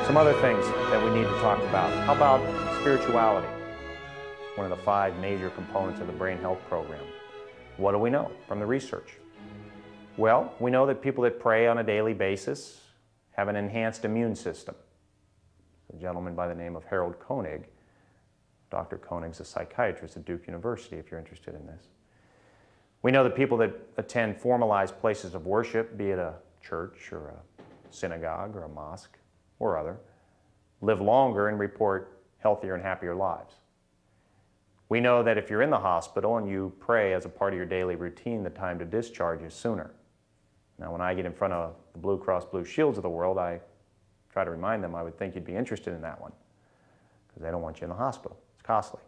Some other things that we need to talk about. How about spirituality? One of the 5 major components of the Brain Health Program. What do we know from the research? Well, we know that people that pray on a daily basis have an enhanced immune system. A gentleman by the name of Harold Koenig. Dr. Koenig's a psychiatrist at Duke University, if you're interested in this. We know that people that attend formalized places of worship, be it a church or a synagogue or a mosque or other, live longer and report healthier and happier lives. We know that if you're in the hospital and you pray as a part of your daily routine, the time to discharge is sooner. Now, when I get in front of the Blue Cross Blue Shields of the world, I try to remind them I would think you'd be interested in that one because they don't want you in the hospital. It's costly.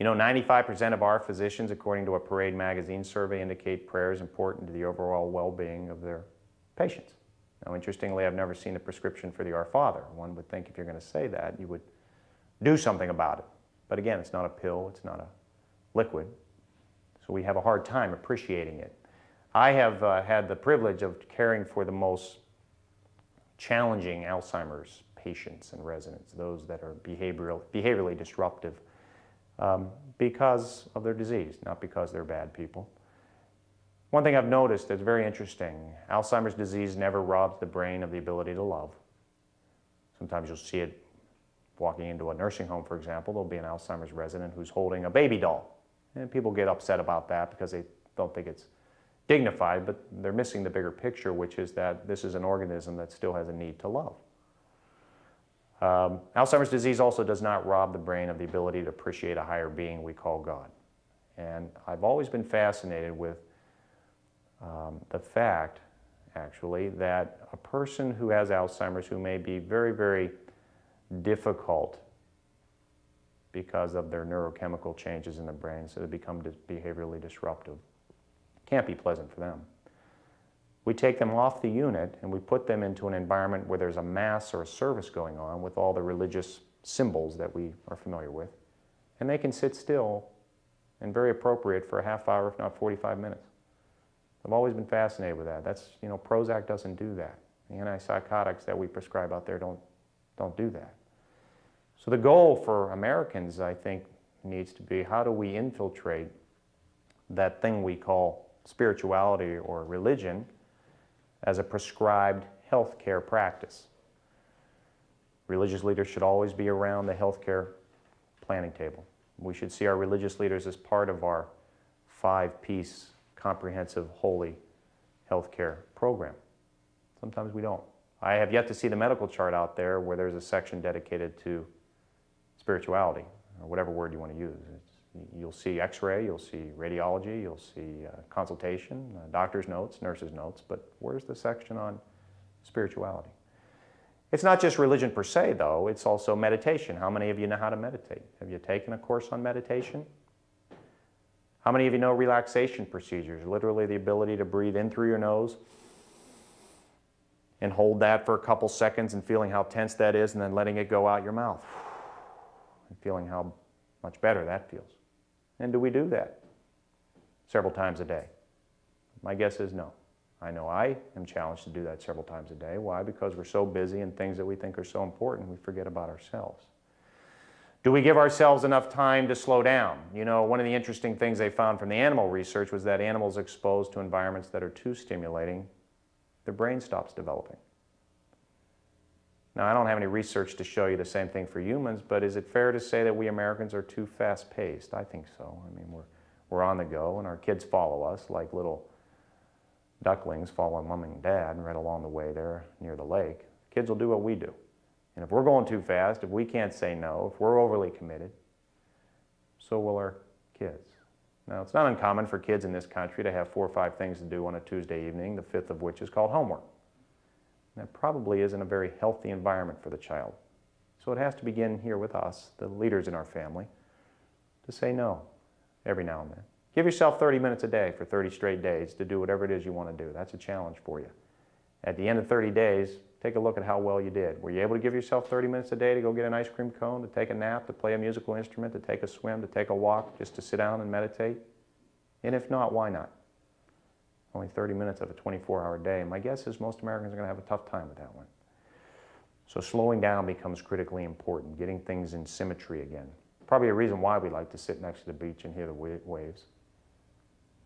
You know, 95% of our physicians, according to a Parade magazine survey, indicate prayer is important to the overall well-being of their patients. Now, interestingly, I've never seen a prescription for the Our Father. One would think if you're going to say that, you would do something about it. But again, it's not a pill, it's not a liquid, so we have a hard time appreciating it. I have had the privilege of caring for the most challenging Alzheimer's patients and residents, those that are behaviorally disruptive because of their disease, not because they're bad people. One thing I've noticed that's very interesting, Alzheimer's disease never robs the brain of the ability to love. Sometimes you'll see it walking into a nursing home, for example. There'll be an Alzheimer's resident who's holding a baby doll. And people get upset about that because they don't think it's dignified, but they're missing the bigger picture, which is that this is an organism that still has a need to love. Alzheimer's disease also does not rob the brain of the ability to appreciate a higher being we call God. And I've always been fascinated with the fact, actually, that a person who has Alzheimer's, who may be very, very difficult because of their neurochemical changes in the brain, so they become behaviorally disruptive, can't be pleasant for them. We take them off the unit and we put them into an environment where there's a mass or a service going on with all the religious symbols that we are familiar with, and they can sit still and very appropriate for a half hour, if not 45 minutes. I've always been fascinated with that. That's, you know, Prozac doesn't do that. The antipsychotics that we prescribe out there don't do that. So the goal for Americans, I think, needs to be how do we infiltrate that thing we call spirituality or religion as a prescribed healthcare practice. Religious leaders should always be around the healthcare planning table. We should see our religious leaders as part of our 5-piece comprehensive, holy healthcare program. Sometimes we don't. I have yet to see the medical chart out there where there's a section dedicated to spirituality, or whatever word you want to use. You'll see x-ray, you'll see radiology, you'll see consultation, doctor's notes, nurse's notes, but where's the section on spirituality? It's not just religion per se, though. It's also meditation. How many of you know how to meditate? Have you taken a course on meditation? How many of you know relaxation procedures? Literally the ability to breathe in through your nose and hold that for a couple seconds and feeling how tense that is and then letting it go out your mouth and feeling how much better that feels. And do we do that several times a day? My guess is no. I know I am challenged to do that several times a day. Why? Because we're so busy in things that we think are so important, we forget about ourselves. Do we give ourselves enough time to slow down? You know, one of the interesting things they found from the animal research was that animals exposed to environments that are too stimulating, their brain stops developing. Now, I don't have any research to show you the same thing for humans, but is it fair to say that we Americans are too fast-paced? I think so. I mean, we're on the go, and our kids follow us like little ducklings following mom and dad right along the way there near the lake. Kids will do what we do. And if we're going too fast, if we can't say no, if we're overly committed, so will our kids. Now, it's not uncommon for kids in this country to have 4 or 5 things to do on a Tuesday evening, the 5th of which is called homework. And that probably isn't a very healthy environment for the child. So it has to begin here with us, the leaders in our family, to say no every now and then. Give yourself 30 minutes a day for 30 straight days to do whatever it is you want to do. That's a challenge for you. At the end of 30 days, take a look at how well you did. Were you able to give yourself 30 minutes a day to go get an ice cream cone, to take a nap, to play a musical instrument, to take a swim, to take a walk, just to sit down and meditate? And if not, why not? Only 30 minutes of a 24-hour day. My guess is most Americans are going to have a tough time with that one. So slowing down becomes critically important, getting things in symmetry again. Probably a reason why we like to sit next to the beach and hear the waves.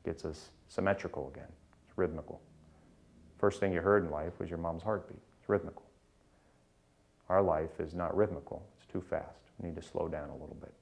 Gets us symmetrical again. It's rhythmical. First thing you heard in life was your mom's heartbeat. It's rhythmical. Our life is not rhythmical. It's too fast. We need to slow down a little bit.